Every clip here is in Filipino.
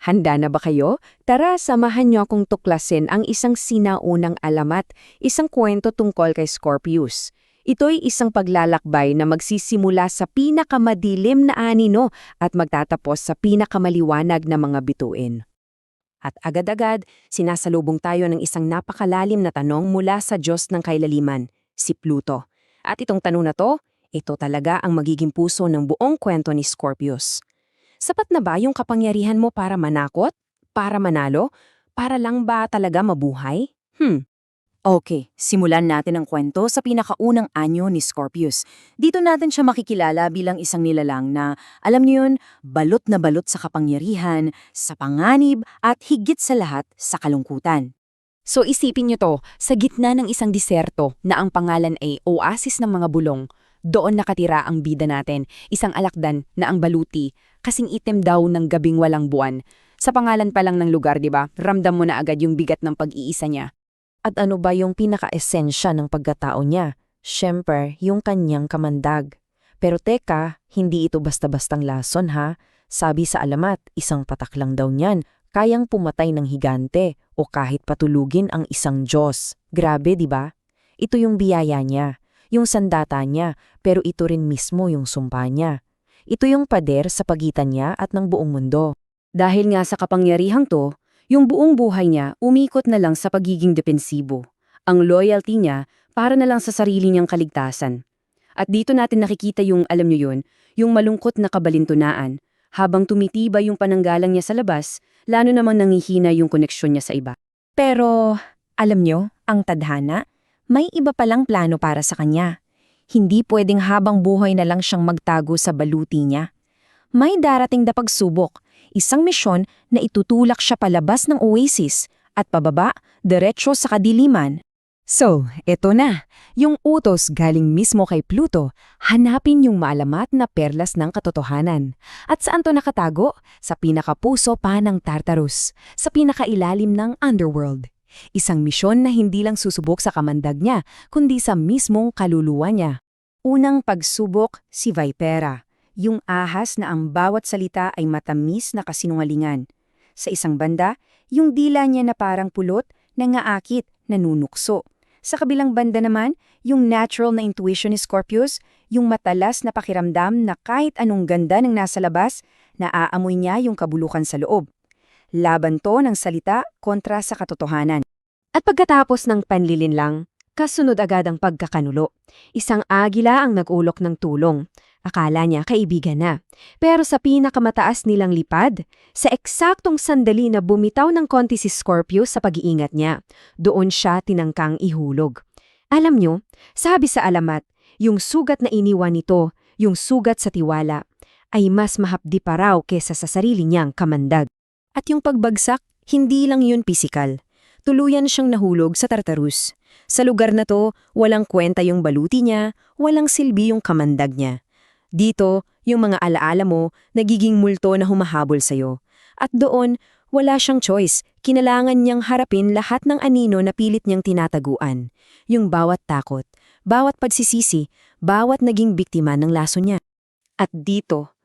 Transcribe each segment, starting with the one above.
Handa na ba kayo? Tara, samahan niyo akong tuklasin ang isang sinaunang alamat, isang kwento tungkol kay Scorpius. Ito'y isang paglalakbay na magsisimula sa pinakamadilim na anino at magtatapos sa pinakamaliwanag na mga bituin. At agad-agad, sinasalubong tayo ng isang napakalalim na tanong mula sa Diyos ng kailaliman, si Pluto. At itong tanong na to, ito talaga ang magiging puso ng buong kwento ni Scorpius. Sapat na ba yung kapangyarihan mo para manakot? Para manalo? Para lang ba talaga mabuhay? Okay, simulan natin ang kwento sa pinakaunang anyo ni Scorpius. Dito natin siya makikilala bilang isang nilalang na, alam niyo yun, balot na balot sa kapangyarihan, sa panganib, at higit sa lahat sa kalungkutan. So isipin niyo to, sa gitna ng isang diserto na ang pangalan ay Oasis ng mga bulong, doon nakatira ang bida natin, isang alakdan na ang baluti, kasing itim daw ng gabing walang buwan. Sa pangalan pa lang ng lugar, di ba? Ramdam mo na agad yung bigat ng pag-iisa niya. At ano ba yung pinaka-esensya ng pagkatao niya? Siyempre, yung kanyang kamandag. Pero teka, hindi ito basta-bastang lason ha. Sabi sa alamat, isang patak lang daw niyan, kayang pumatay ng higante o kahit patulugin ang isang Diyos. Grabe, di ba? Ito yung biyaya niya, yung sandata niya, pero ito rin mismo yung sumpa niya. Ito yung pader sa pagitan niya at ng buong mundo. Dahil nga sa kapangyarihang to, yung buong buhay niya umikot na lang sa pagiging depensibo. Ang loyalty niya para na lang sa sarili niyang kaligtasan. At dito natin nakikita yung, alam niyo yun, yung malungkot na kabalintunaan. Habang tumitibay yung pananggalang niya sa labas, lalo namang nangihina yung koneksyon niya sa iba. Pero, alam nyo, ang tadhana, may iba palang plano para sa kanya. Hindi pwedeng habang buhay na lang siyang magtago sa baluti niya. May darating na pagsubok, isang misyon na itutulak siya palabas ng oasis at pababa, diretso sa kadiliman. So, eto na. Yung utos galing mismo kay Pluto, hanapin yung maalamat na perlas ng katotohanan. At saan to nakatago? Sa pinakapuso pa ng Tartarus, sa pinakailalim ng underworld. Isang misyon na hindi lang susubok sa kamandag niya, kundi sa mismong kaluluwa niya. Unang pagsubok, si Vipera. Yung ahas na ang bawat salita ay matamis na kasinungalingan. Sa isang banda, yung dila niya na parang pulot, nangaakit, nanunukso. Sa kabilang banda naman, yung natural na intuition ni Scorpius, yung matalas na pakiramdam na kahit anong ganda ng nasa labas, naaamoy niya yung kabulukan sa loob. Laban to ng salita kontra sa katotohanan. At pagkatapos ng panlilinlang, kasunod agad ang pagkakanulo. Isang agila ang nag-ulok ng tulong. Akala niya kaibigan na. Pero sa pinakamataas nilang lipad, sa eksaktong sandali na bumitaw ng konti si Scorpius sa pag-iingat niya, doon siya tinangkang ihulog. Alam niyo, sabi sa alamat, yung sugat na iniwan nito, yung sugat sa tiwala, ay mas mahapdi pa raw kesa sa sarili niyang kamandag. At yung pagbagsak, hindi lang yun pisikal. Tuluyan siyang nahulog sa Tartarus. Sa lugar na to, walang kwenta yung baluti niya, walang silbi yung kamandag niya. Dito, yung mga alaala mo, nagiging multo na humahabol sa'yo. At doon, wala siyang choice. Kinailangan niyang harapin lahat ng anino na pilit niyang tinataguan. Yung bawat takot, bawat pagsisisi, bawat naging biktima ng laso niya. At dito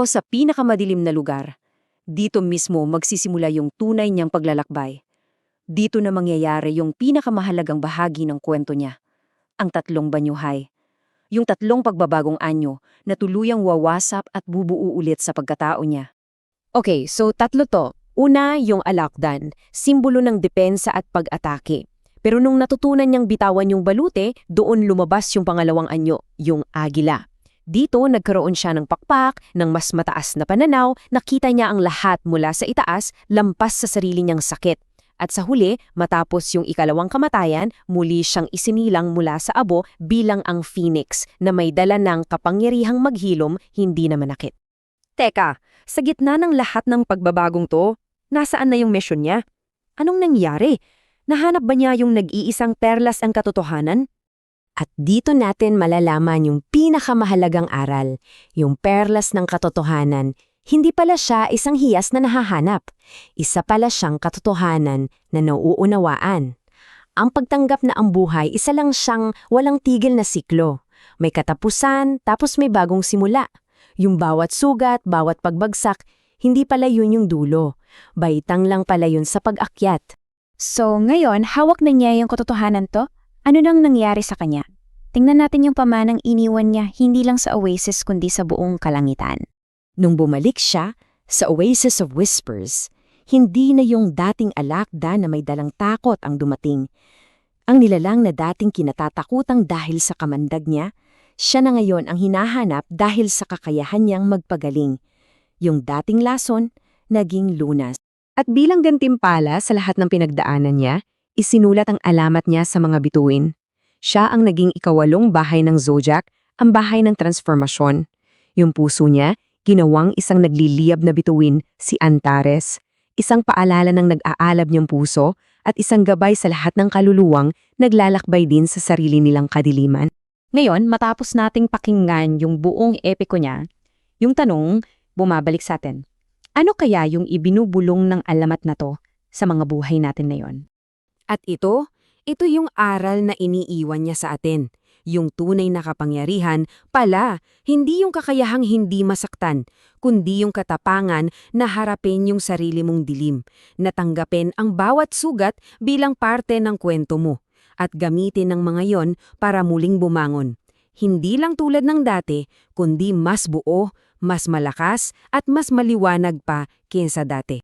sa pinakamadilim na lugar, dito mismo magsisimula yung tunay niyang paglalakbay. Dito na mangyayari yung pinakamahalagang bahagi ng kwento niya. Ang tatlong banyuhay. Yung tatlong pagbabagong anyo na tuluyang wawasap at bubuo ulit sa pagkatao niya. Okay, so tatlo to. Una, yung alakdan, simbolo ng depensa at pag-atake. Pero nung natutunan niyang bitawan yung balute, doon lumabas yung pangalawang anyo, yung agila. Dito nagkaroon siya ng pakpak, ng mas mataas na pananaw, nakita niya ang lahat mula sa itaas, lampas sa sarili niyang sakit. At sa huli, matapos yung ikalawang kamatayan, muli siyang isinilang mula sa abo bilang ang phoenix na may dala ng kapangyarihang maghilom, hindi na manakit. Teka, sa gitna ng lahat ng pagbabagong to, nasaan na yung mission niya? Anong nangyari? Nahanap ba niya yung nag-iisang perlas ang katotohanan? At dito natin malalaman yung pinakamahalagang aral, yung perlas ng katotohanan. Hindi pala siya isang hiyas na nahahanap. Isa pala siyang katotohanan na nauunawaan. Ang pagtanggap na ang buhay isa lang siyang walang tigil na siklo. May katapusan, tapos may bagong simula. Yung bawat sugat, bawat pagbagsak, Hindi pala yun yung dulo. Baitang lang pala yun sa pag-akyat. So, ngayon, hawak na niya yung katotohanan to? Ano nang nangyari sa kanya? Tingnan natin yung pamanang iniwan niya hindi lang sa Oasis kundi sa buong kalangitan. Nung bumalik siya sa Oasis of Whispers, hindi na yung dating alakda na may dalang takot ang dumating. Ang nilalang na dating kinatatakutang dahil sa kamandag niya, siya na ngayon ang hinahanap dahil sa kakayahan niyang magpagaling. Yung dating lason, naging lunas. At bilang gantimpala sa lahat ng pinagdaanan niya, isinulat ang alamat niya sa mga bituin. Siya ang naging ikawalong bahay ng Zodiac, ang bahay ng transformasyon. Yung puso niya, ginawang isang nagliliyab na bituin, si Antares. Isang paalala ng nag-aalab niyang puso at isang gabay sa lahat ng kaluluwang naglalakbay din sa sarili nilang kadiliman. Ngayon, matapos nating pakinggan yung buong epiko niya, yung tanong, bumabalik sa atin. Ano kaya yung ibinubulong ng alamat na to sa mga buhay natin ngayon? At ito yung aral na iniiwan niya sa atin. Yung tunay na kapangyarihan pala, hindi yung kakayahang hindi masaktan, kundi yung katapangan na harapin yung sarili mong dilim, natanggapin ang bawat sugat bilang parte ng kwento mo, at gamitin ng mga yon para muling bumangon. Hindi lang tulad ng dati, kundi mas buo, mas malakas, at mas maliwanag pa kaysa dati.